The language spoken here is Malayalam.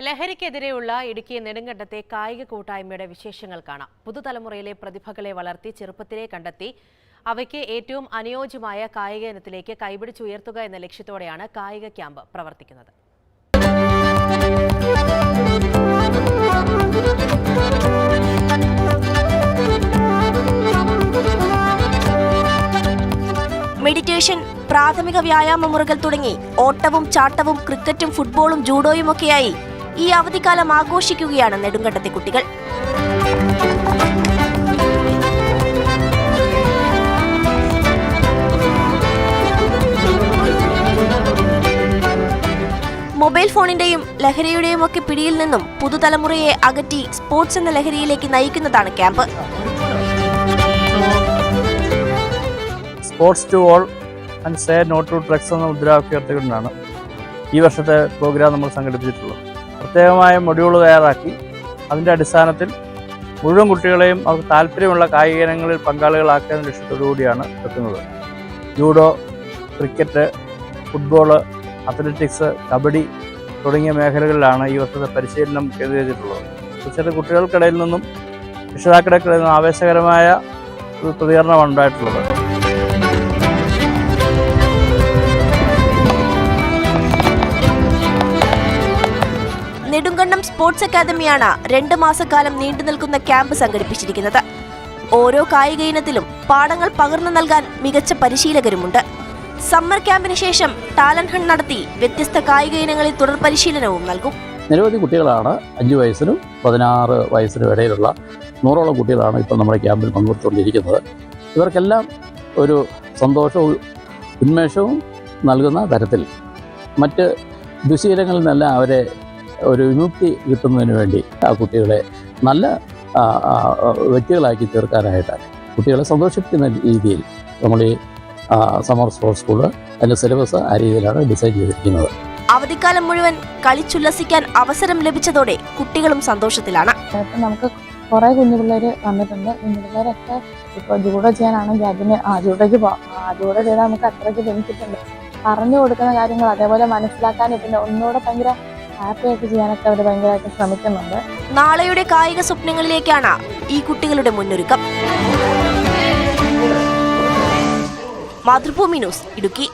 ലഹരിക്കെതിരെയുള്ള ഇടുക്കി നെടുങ്കണ്ടത്തെ കായിക കൂട്ടായ്മയുടെ വിശേഷങ്ങൾ കാണാം. പുതുതലമുറയിലെ പ്രതിഭകളെ വളർത്തി ചെറുപ്പത്തിലേ കണ്ടെത്തി അവയ്ക്ക് ഏറ്റവും അനുയോജ്യമായ കായിക ഇനത്തിലേക്ക് കൈപിടിച്ചുയർത്തുക എന്ന ലക്ഷ്യത്തോടെയാണ് കായിക ക്യാമ്പ് പ്രവർത്തിക്കുന്നത്. മെഡിറ്റേഷൻ, പ്രാഥമിക വ്യായാമ മുറകൾ തുടങ്ങി ഓട്ടവും ചാട്ടവും ക്രിക്കറ്റും ഫുട്ബോളും ജൂഡോയുമൊക്കെയായി ഈ അവധിക്കാലം ആഘോഷിക്കുകയാണ് നെടുങ്കണ്ടത്തെ കുട്ടികൾ. മൊബൈൽ ഫോണിന്റെയും ലഹരിയുടെയും ഒക്കെ പിടിയിൽ നിന്നും പുതുതലമുറയെ അകറ്റി സ്പോർട്സ് എന്ന ലഹരിയിലേക്ക് നയിക്കുന്നതാണ് ക്യാമ്പ്. Sports to all and say no to drugs എന്ന മുദ്രാവാക്യത്തിലാണ് ഈ വർഷത്തെ പ്രോഗ്രാം നമ്മൾ സംഘടിപ്പിച്ചിട്ടുള്ളത്. പ്രത്യേകമായ മൊഡ്യൂൾ തയ്യാറാക്കി അതിൻ്റെ അടിസ്ഥാനത്തിൽ മുഴുവൻ കുട്ടികളെയും അവർക്ക് താല്പര്യമുള്ള കായിക ഇനങ്ങളിൽ പങ്കാളികളാക്കുന്ന ലക്ഷ്യത്തോടു കൂടിയാണ് എത്തുന്നത്. Judo, cricket, football, athletics, kabaddi തുടങ്ങിയ മേഖലകളിലാണ് ഈ വർഷത്തെ പരിശീലനം കേന്ദ്രീകരിച്ചിട്ടുള്ളത്. തീർച്ചയായിട്ടും കുട്ടികൾക്കിടയിൽ നിന്നും രക്ഷിതാക്കളുടെ നിന്നും ആവേശകരമായ ഒരു പ്രതികരണമാണ് ഉണ്ടായിട്ടുള്ളത്. നെടുങ്കണ്ടം സ്പോർട്സ് അക്കാദമിയാണ് 2 മാസക്കാലം നീണ്ടു നിൽക്കുന്ന ക്യാമ്പ് സംഘടിപ്പിച്ചിരിക്കുന്നത്. ഓരോ കായിക ഇനത്തിലും പാഠങ്ങൾ പകർന്നു നൽകാൻ മികച്ച പരിശീലകരുമുണ്ട്. സമ്മർ ക്യാമ്പിന് ശേഷം ടാലന്റ് ഹണ്ട് നടത്തി വ്യത്യസ്ത കായിക ഇനങ്ങളിൽ തുടർ പരിശീലനവും നൽകും. നിരവധി കുട്ടികളാണ് 5 വയസ്സിനും 16 വയസ്സിനും ഇടയിലുള്ള 100ഓളം കുട്ടികളാണ് ഇപ്പോൾ നമ്മുടെ ക്യാമ്പിൽ പങ്കെടുത്തുകൊണ്ടിരിക്കുന്നത്. ഇവർക്കെല്ലാം ഒരു സന്തോഷവും ഉന്മേഷവും നൽകുന്ന തരത്തിൽ മറ്റ് ദുശീലങ്ങളിൽ നിന്നെല്ലാം അവരെ ഒരു വിമുക്തി കിട്ടുന്നതിന് വേണ്ടി ആ കുട്ടികളെ നല്ല വ്യക്തികളാക്കി തീർക്കാനായിട്ട് കുട്ടികളെ സന്തോഷിപ്പിക്കുന്ന രീതിയിൽ നമ്മൾ ഈ സമ്മർ സ്പോർട്സ് സ്കൂള് അതിൻ്റെ സിലബസ് ആ രീതിയിലാണ് ഡിസൈൻ ചെയ്തിരിക്കുന്നത്. അവധിക്കാലം മുഴുവൻ കളിച്ചുല്ലസിക്കാൻ അവസരം ലഭിച്ചതോടെ കുട്ടികളും സന്തോഷത്തിലാണ്. നമുക്ക് കുറേ കുഞ്ഞുപിള്ളേർ വന്നിട്ടുണ്ട്. കുഞ്ഞുപിള്ളേരൊക്കെ ഇപ്പോൾ ജൂഡോ ചെയ്യാനാണെങ്കിൽ അതിന് ജൂഡോയ്ക്ക് പോകാം. ജൂഡോ ചെയ്താൽ നമുക്ക് അത്രയ്ക്ക് ബെനിഫിറ്റ് ഉണ്ട്. പറഞ്ഞു കൊടുക്കുന്ന കാര്യങ്ങൾ അതേപോലെ മനസ്സിലാക്കാനും പിന്നെ ഒന്നുകൂടെ ഭയങ്കര ഹാപ്പിയായിട്ട് ചെയ്യാനൊക്കെ അവർ ഭയങ്കരമായിട്ട് ശ്രമിക്കുന്നുണ്ട്. നാളെയുടെ കായിക സ്വപ്നങ്ങളിലേക്കാണ് ഈ കുട്ടികളുടെ മുന്നൊരുക്കം. മാതൃഭൂമി ന്യൂസ്, ഇടുക്കി.